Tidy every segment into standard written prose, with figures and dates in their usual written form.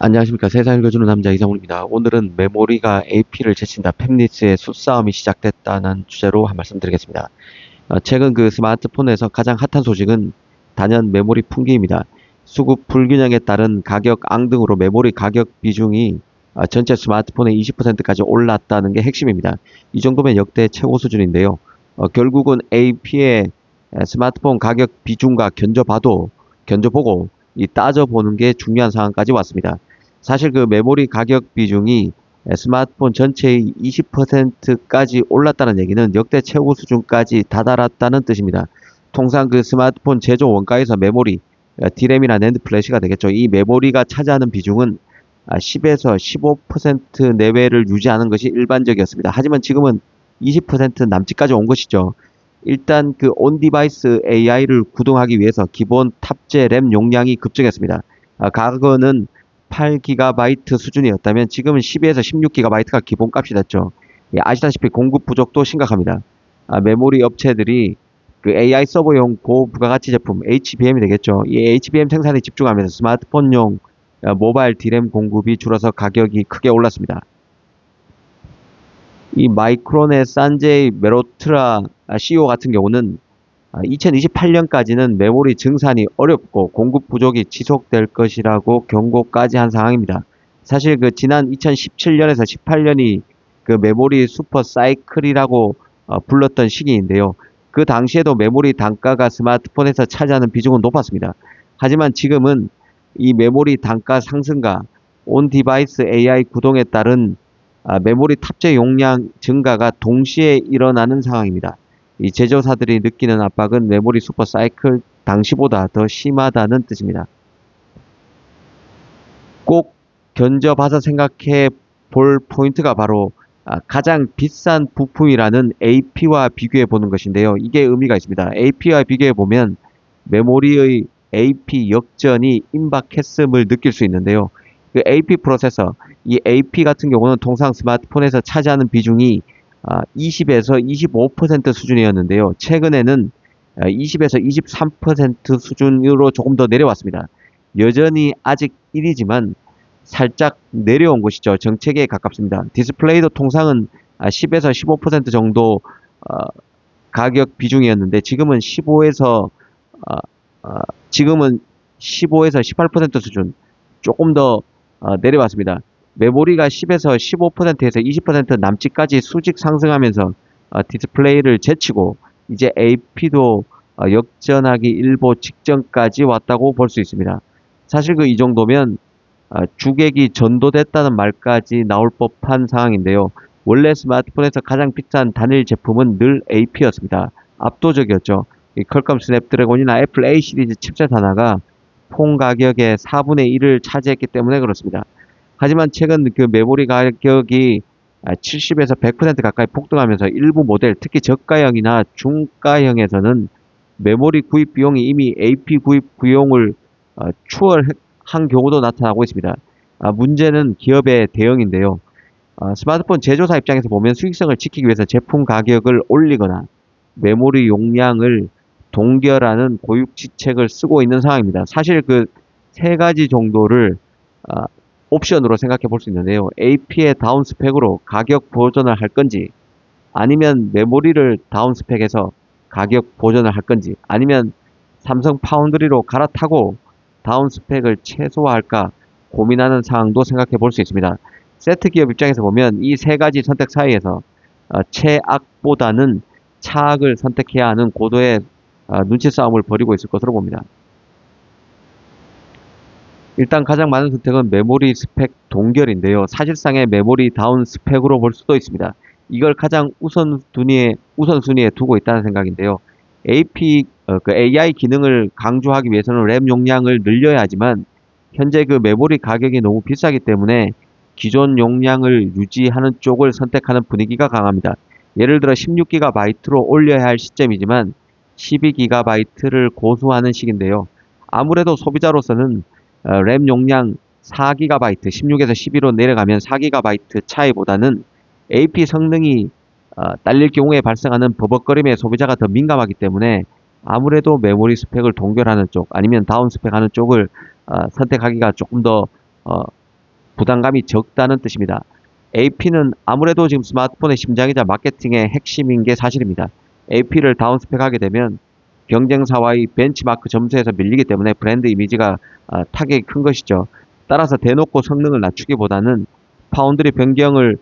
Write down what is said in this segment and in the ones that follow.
안녕하십니까. 세상 읽어주는 남자 이상훈입니다. 오늘은 메모리가 AP를 제친다. 팹리스의 수싸움이 시작됐다는 주제로 한 말씀 드리겠습니다. 최근 그 스마트폰에서 가장 핫한 소식은 단연 메모리 풍기입니다. 수급 불균형에 따른 가격 앙등으로 메모리 가격 비중이 전체 스마트폰의 20%까지 올랐다는 게 핵심입니다. 이 정도면 역대 최고 수준인데요. 결국은 AP의 스마트폰 가격 비중과 견줘보고 이 따져보는 게 중요한 상황까지 왔습니다. 사실 그 메모리 가격 비중이 스마트폰 전체의 20%까지 올랐다는 얘기는 역대 최고 수준까지 다다랐다는 뜻입니다. 통상 그 스마트폰 제조 원가에서 메모리, D램이나 낸드 플래시가 되겠죠. 이 메모리가 차지하는 비중은 10에서 15% 내외를 유지하는 것이 일반적이었습니다. 하지만 지금은 20% 남짓까지 온 것이죠. 일단 그 온디바이스 AI를 구동하기 위해서 기본 탑재 램 용량이 급증했습니다. 과거는 8GB 수준이었다면 지금은 12에서 16GB가 기본값이 됐죠. 예, 아시다시피 공급 부족도 심각합니다. 메모리 업체들이 그 AI 서버용 고부가가치 제품 HBM이 되겠죠. 이 HBM 생산에 집중하면서 스마트폰용 모바일 D램 공급이 줄어서 가격이 크게 올랐습니다. 이 마이크론의 산제이 메로트라 CEO 같은 경우는 2028년까지는 메모리 증산이 어렵고 공급 부족이 지속될 것이라고 경고까지 한 상황입니다. 사실 그 지난 2017년에서 18년이 그 메모리 슈퍼 사이클이라고 불렀던 시기인데요. 그 당시에도 메모리 단가가 스마트폰에서 차지하는 비중은 높았습니다. 하지만 지금은 이 메모리 단가 상승과 온 디바이스 AI 구동에 따른 메모리 탑재 용량 증가가 동시에 일어나는 상황입니다. 이 제조사들이 느끼는 압박은 메모리 슈퍼 사이클 당시보다 더 심하다는 뜻입니다. 꼭 견져봐서 생각해 볼 포인트가 바로 가장 비싼 부품이라는 AP와 비교해 보는 것인데요. 이게 의미가 있습니다. AP와 비교해 보면 메모리의 AP 역전이 임박했음을 느낄 수 있는데요. 그 AP 프로세서, 이 AP 같은 경우는 통상 스마트폰에서 차지하는 비중이 20에서 25% 수준이었는데요. 최근에는 20에서 23% 수준으로 조금 더 내려왔습니다. 여전히 아직 1이지만 살짝 내려온 것이죠. 정체기에 가깝습니다. 디스플레이도 통상은 10에서 15% 정도 가격 비중이었는데 지금은 15에서 18% 수준, 조금 더 내려왔습니다. 메모리가 10에서 15%에서 20% 남짓까지 수직 상승하면서 디스플레이를 제치고 이제 AP도 역전하기 일보 직전까지 왔다고 볼 수 있습니다. 사실 그 이 정도면 주객이 전도됐다는 말까지 나올 법한 상황인데요. 원래 스마트폰에서 가장 비싼 단일 제품은 늘 AP였습니다. 압도적이었죠. 이 퀄컴 스냅드래곤이나 애플 A 시리즈 칩셋 하나가 폰 가격의 4분의 1을 차지했기 때문에 그렇습니다. 하지만 최근 그 메모리 가격이 70에서 100% 가까이 폭등하면서 일부 모델, 특히 저가형이나 중가형에서는 메모리 구입 비용이 이미 AP 구입 비용을 추월한 경우도 나타나고 있습니다. 문제는 기업의 대응인데요. 스마트폰 제조사 입장에서 보면 수익성을 지키기 위해서 제품 가격을 올리거나 메모리 용량을 동결하는 고육지책을 쓰고 있는 상황입니다. 사실 그 세 가지 정도를 옵션으로 생각해 볼 수 있는데요. AP의 다운 스펙으로 가격 보전을 할 건지, 아니면 메모리를 다운 스펙해서 가격 보전을 할 건지, 아니면 삼성 파운드리로 갈아타고 다운 스펙을 최소화할까 고민하는 상황도 생각해 볼 수 있습니다. 세트 기업 입장에서 보면 이 세 가지 선택 사이에서 최악보다는 차악을 선택해야 하는 고도의 눈치 싸움을 벌이고 있을 것으로 봅니다. 일단 가장 많은 선택은 메모리 스펙 동결인데요. 사실상의 메모리 다운 스펙으로 볼 수도 있습니다. 이걸 가장 우선순위에 두고 있다는 생각인데요. 그 AI 기능을 강조하기 위해서는 램 용량을 늘려야 하지만 현재 그 메모리 가격이 너무 비싸기 때문에 기존 용량을 유지하는 쪽을 선택하는 분위기가 강합니다. 예를 들어 16GB로 올려야 할 시점이지만 12GB를 고수하는 식인데요. 아무래도 소비자로서는 램 용량 4GB, 16에서 12로 내려가면 4GB 차이보다는 AP 성능이 딸릴 경우에 발생하는 버벅거림에 소비자가 더 민감하기 때문에 아무래도 메모리 스펙을 동결하는 쪽 아니면 다운 스펙하는 쪽을 선택하기가 조금 더 부담감이 적다는 뜻입니다. AP는 아무래도 지금 스마트폰의 심장이자 마케팅의 핵심인 게 사실입니다. AP를 다운스펙하게 되면 경쟁사와의 벤치마크 점수에서 밀리기 때문에 브랜드 이미지가 타격이 큰 것이죠. 따라서 대놓고 성능을 낮추기보다는 파운드리 변경을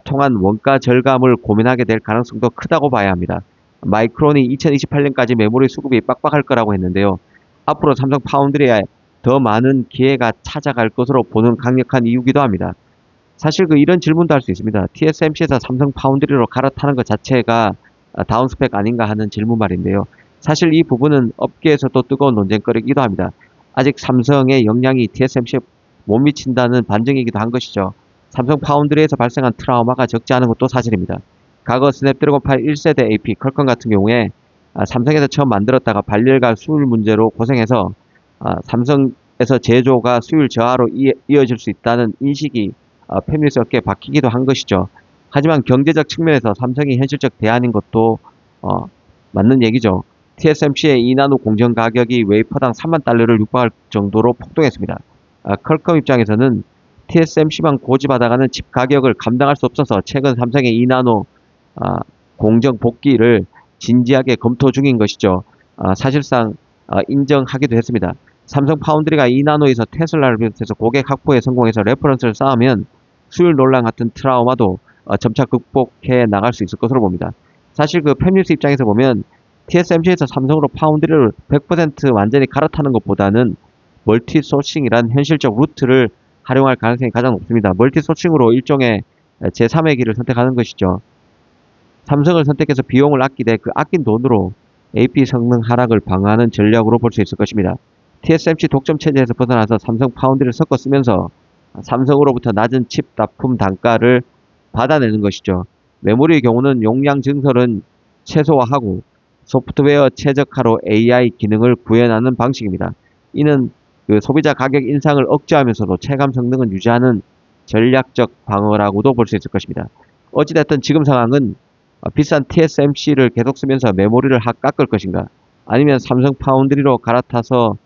통한 원가 절감을 고민하게 될 가능성도 크다고 봐야 합니다. 마이크론이 2028년까지 메모리 수급이 빡빡할 거라고 했는데요. 앞으로 삼성 파운드리에 더 많은 기회가 찾아갈 것으로 보는 강력한 이유기도 합니다. 사실 이런 질문도 할 수 있습니다. TSMC에서 삼성 파운드리로 갈아타는 것 자체가 다운스펙 아닌가 하는 질문 말인데요. 사실 이 부분은 업계에서도 뜨거운 논쟁거리이기도 합니다. 아직 삼성의 역량이 TSMC에 못 미친다는 반증이기도 한 것이죠. 삼성 파운드리에서 발생한 트라우마가 적지 않은 것도 사실입니다. 과거 스냅드래곤 8 1세대 AP 퀄컴 같은 경우에 삼성에서 처음 만들었다가 발열과 수율 문제로 고생해서 삼성에서 제조가 수율 저하로 이어질 수 있다는 인식이 패밀리스 업계에 박히기도 한 것이죠. 하지만 경제적 측면에서 삼성이 현실적 대안인 것도 맞는 얘기죠. TSMC의 2나노 공정 가격이 웨이퍼당 3만 달러를 육박할 정도로 폭등했습니다. 퀄컴 입장에서는 TSMC만 고집하다가는 칩 가격을 감당할 수 없어서 최근 삼성의 2나노 공정 복귀를 진지하게 검토 중인 것이죠. 사실상 인정하기도 했습니다. 삼성 파운드리가 2나노에서 테슬라를 비롯해서 고객 확보에 성공해서 레퍼런스를 쌓으면 수율 논란 같은 트라우마도 점차 극복해 나갈 수 있을 것으로 봅니다. 사실 패밀리스 입장에서 보면 TSMC에서 삼성으로 파운드리를 100% 완전히 갈아타는 것보다는 멀티 소싱이란 현실적 루트를 활용할 가능성이 가장 높습니다. 멀티 소싱으로 일종의 제3의 길을 선택하는 것이죠. 삼성을 선택해서 비용을 아끼되 그 아낀 돈으로 AP 성능 하락을 방어하는 전략으로 볼 수 있을 것입니다. TSMC 독점 체제에서 벗어나서 삼성 파운드리를 섞어 쓰면서 삼성으로부터 낮은 칩 납품 단가를 받아내는 것이죠. 메모리의 경우는 용량 증설은 최소화하고 소프트웨어 최적화로 AI 기능을 구현하는 방식입니다. 이는 소비자 가격 인상을 억제하면서도 체감 성능은 유지하는 전략적 방어라고도 볼 수 있을 것입니다. 어찌됐든 지금 상황은 비싼 TSMC를 계속 쓰면서 메모리를 깎을 것인가, 아니면 삼성 파운드리로 갈아타서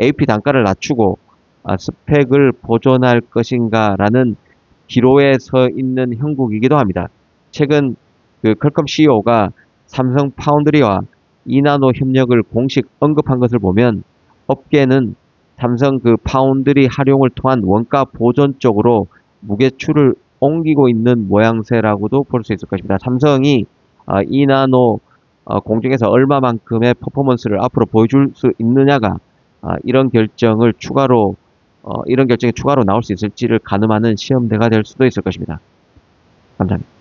AP 단가를 낮추고 스펙을 보존할 것인가라는 기로에 서 있는 형국이기도 합니다. 최근 퀄컴 CEO가 삼성 파운드리와 2나노 협력을 공식 언급한 것을 보면 업계는 삼성 파운드리 활용을 통한 원가 보존 쪽으로 무게추를 옮기고 있는 모양새라고도 볼 수 있을 것입니다. 삼성이 2나노 공정에서 얼마만큼의 퍼포먼스를 앞으로 보여줄 수 있느냐가 이런 결정이 추가로 나올 수 있을지를 가늠하는 시험대가 될 수도 있을 것입니다. 감사합니다.